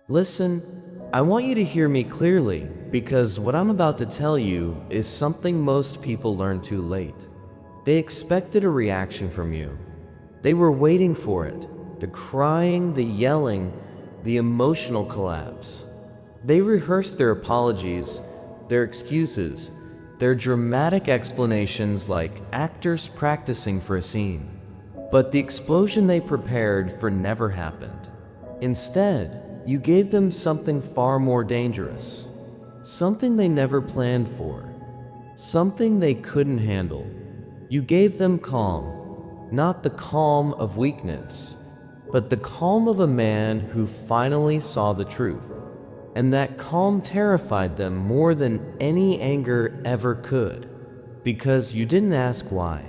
Listen, I want you to hear me clearly because what I'm about to tell you is something most people learn too late. They expected a reaction from you. They were waiting for it, the crying, the yelling, the emotional collapse. They rehearsed their apologies, their excuses, their dramatic explanations like actors practicing for a scene. But the explosion they prepared for never happened. Instead, you gave them something far more dangerous, something they never planned for, something they couldn't handle. You gave them calm, not the calm of weakness, but the calm of a man who finally saw the truth. And that calm terrified them more than any anger ever could. Because you didn't ask why.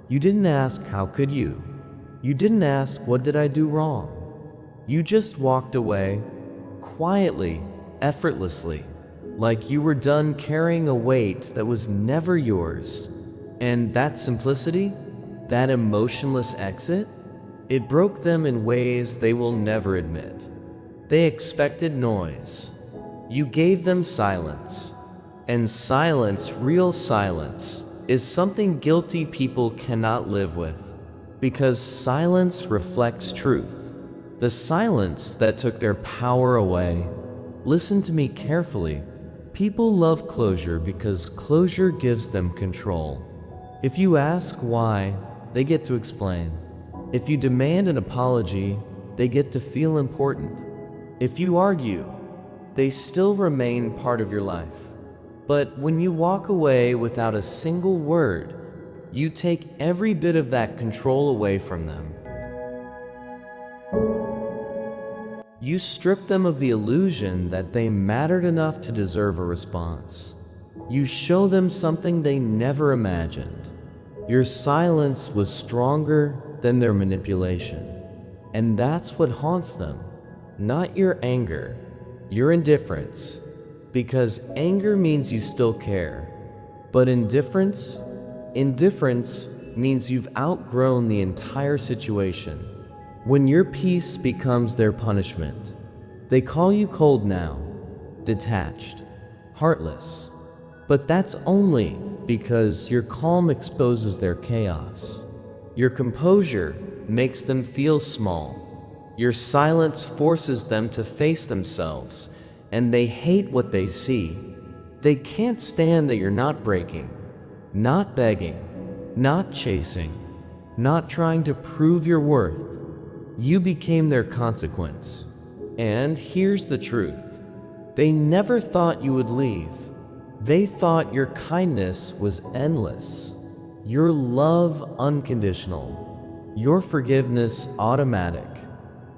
You didn't ask how could you. You didn't ask what did I do wrong. You just walked away, quietly, effortlessly, like you were done carrying a weight that was never yours. And that simplicity, that emotionless exit, it broke them in ways they will never admit. They expected noise. You gave them silence. And silence, real silence, is something guilty people cannot live with. Because silence reflects truth. The silence that took their power away. Listen to me carefully. People love closure because closure gives them control. If you ask why, they get to explain. If you demand an apology, they get to feel important. If you argue, they still remain part of your life. But when you walk away without a single word, you take every bit of that control away from them. You strip them of the illusion that they mattered enough to deserve a response. You show them something they never imagined. Your silence was stronger than their manipulation. And that's what haunts them. Not your anger, your indifference. Because anger means you still care. But indifference means you've outgrown the entire situation. When your peace becomes their punishment, they call you cold now, detached, heartless. But that's only because your calm exposes their chaos. Your composure makes them feel small. Your silence forces them to face themselves, and they hate what they see. They can't stand that you're not breaking, not begging, not chasing, not trying to prove your worth. You became their consequence. And here's the truth. They never thought you would leave. They thought your kindness was endless, your love unconditional, your forgiveness automatic.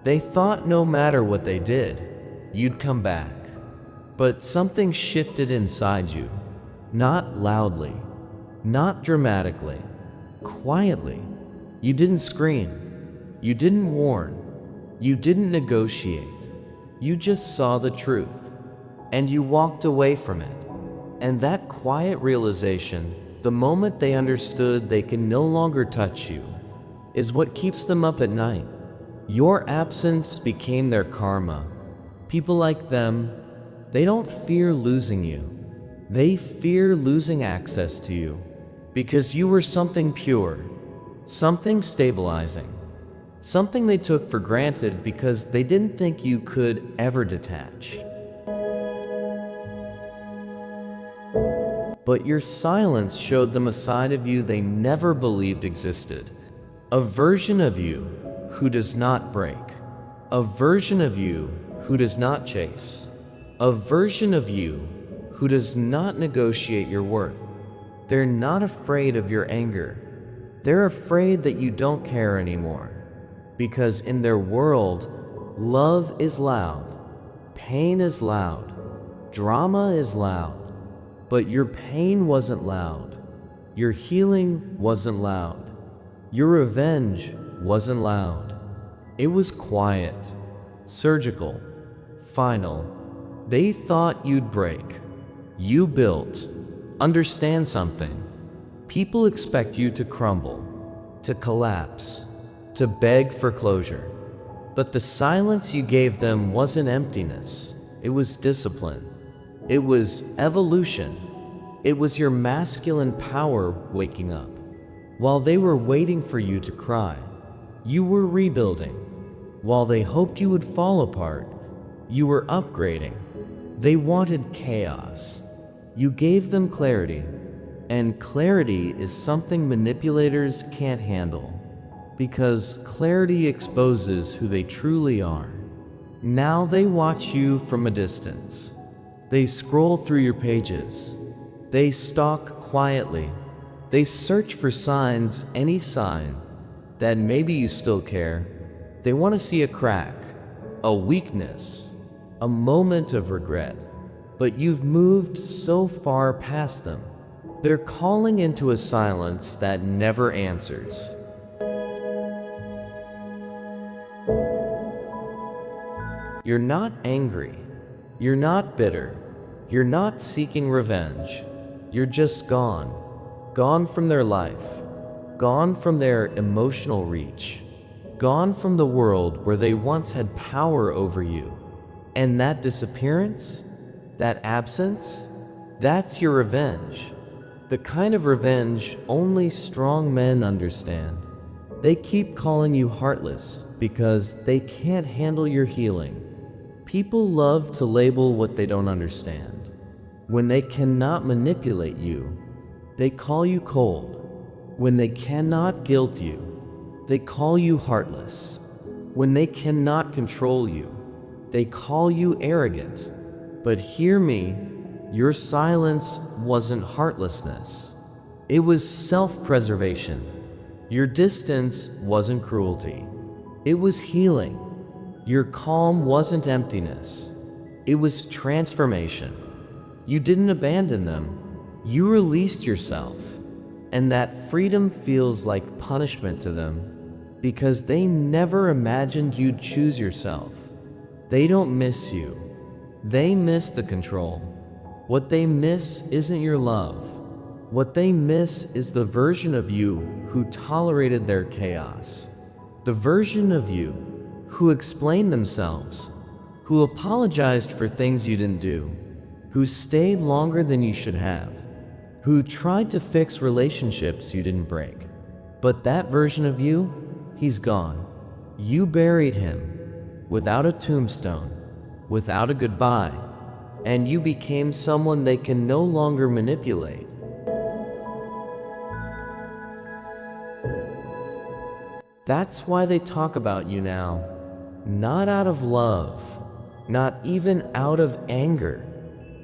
They thought no matter what they did, you'd come back. But something shifted inside you, not loudly, not dramatically, quietly. You didn't scream, you didn't warn, you didn't negotiate. You just saw the truth, and you walked away from it. And that quiet realization, the moment they understood they can no longer touch you, is what keeps them up at night. Your absence became their karma. People like them, they don't fear losing you. They fear losing access to you because you were something pure, something stabilizing, something they took for granted because they didn't think you could ever detach. But your silence showed them a side of you they never believed existed. A version of you who does not break. A version of you who does not chase. A version of you who does not negotiate your worth. They're not afraid of your anger. They're afraid that you don't care anymore. Because in their world, love is loud, pain is loud, drama is loud. But your pain wasn't loud. Your healing wasn't loud. Your revenge wasn't loud. It was quiet, surgical, final. They thought you'd break. You built. Understand something. People expect you to crumble, to collapse, to beg for closure. But the silence you gave them wasn't emptiness. It was discipline. It was evolution. It was your masculine power waking up. While they were waiting for you to cry, you were rebuilding. While they hoped you would fall apart, you were upgrading. They wanted chaos. You gave them clarity. And clarity is something manipulators can't handle, because clarity exposes who they truly are. Now they watch you from a distance. They scroll through your pages. They stalk quietly. They search for signs, any sign, that maybe you still care. They want to see a crack, a weakness, a moment of regret. But you've moved so far past them. They're calling into a silence that never answers. You're not angry. You're not bitter. You're not seeking revenge. You're just gone. Gone from their life. Gone from their emotional reach. Gone from the world where they once had power over you. And that disappearance, that absence, that's your revenge. The kind of revenge only strong men understand. They keep calling you heartless because they can't handle your healing. People love to label what they don't understand. When they cannot manipulate you, they call you cold. When they cannot guilt you, they call you heartless. When they cannot control you, they call you arrogant. But hear me, your silence wasn't heartlessness. It was self-preservation. Your distance wasn't cruelty. It was healing. Your calm wasn't emptiness. It was transformation. You didn't abandon them. You released yourself. And that freedom feels like punishment to them because they never imagined you'd choose yourself. They don't miss you. They miss the control. What they miss isn't your love. What they miss is the version of you who tolerated their chaos. The version of you who explained themselves, who apologized for things you didn't do, who stayed longer than you should have, who tried to fix relationships you didn't break. But that version of you, he's gone. You buried him without a tombstone, without a goodbye, and you became someone they can no longer manipulate. That's why they talk about you now. Not out of love, not even out of anger,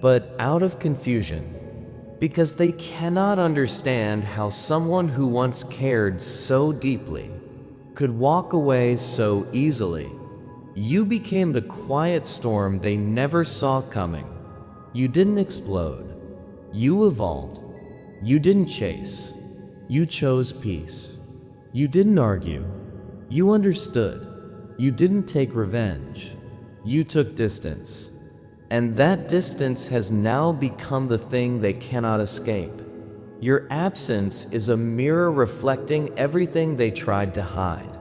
but out of confusion. Because they cannot understand how someone who once cared so deeply could walk away so easily. You became the quiet storm they never saw coming. You didn't explode. You evolved. You didn't chase. You chose peace. You didn't argue. You understood. You didn't take revenge. You took distance. And that distance has now become the thing they cannot escape. Your absence is a mirror reflecting everything they tried to hide.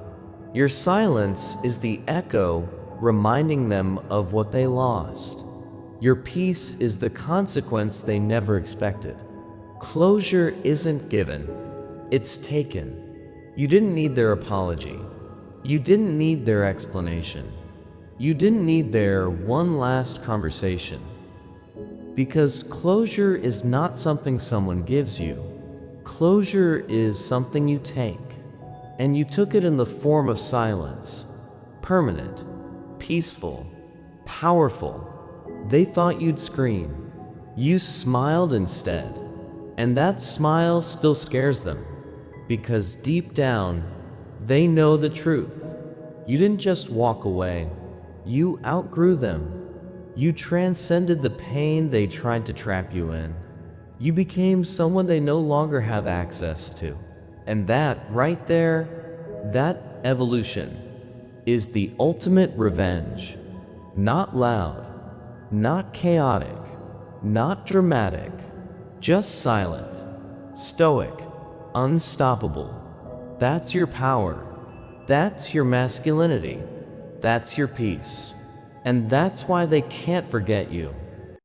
Your silence is the echo reminding them of what they lost. Your peace is the consequence they never expected. Closure isn't given, it's taken. You didn't need their apology. You didn't need their explanation. You didn't need their one last conversation. Because closure is not something someone gives you. Closure is something you take. And you took it in the form of silence. Permanent, peaceful, powerful. They thought you'd scream. You smiled instead. And that smile still scares them. Because deep down, they know the truth. You didn't just walk away. You outgrew them. You transcended the pain they tried to trap you in. You became someone they no longer have access to. And that, right there, that evolution, is the ultimate revenge. Not loud, not chaotic, not dramatic, just silent, stoic, unstoppable. That's your power. That's your masculinity. That's your peace. And that's why they can't forget you.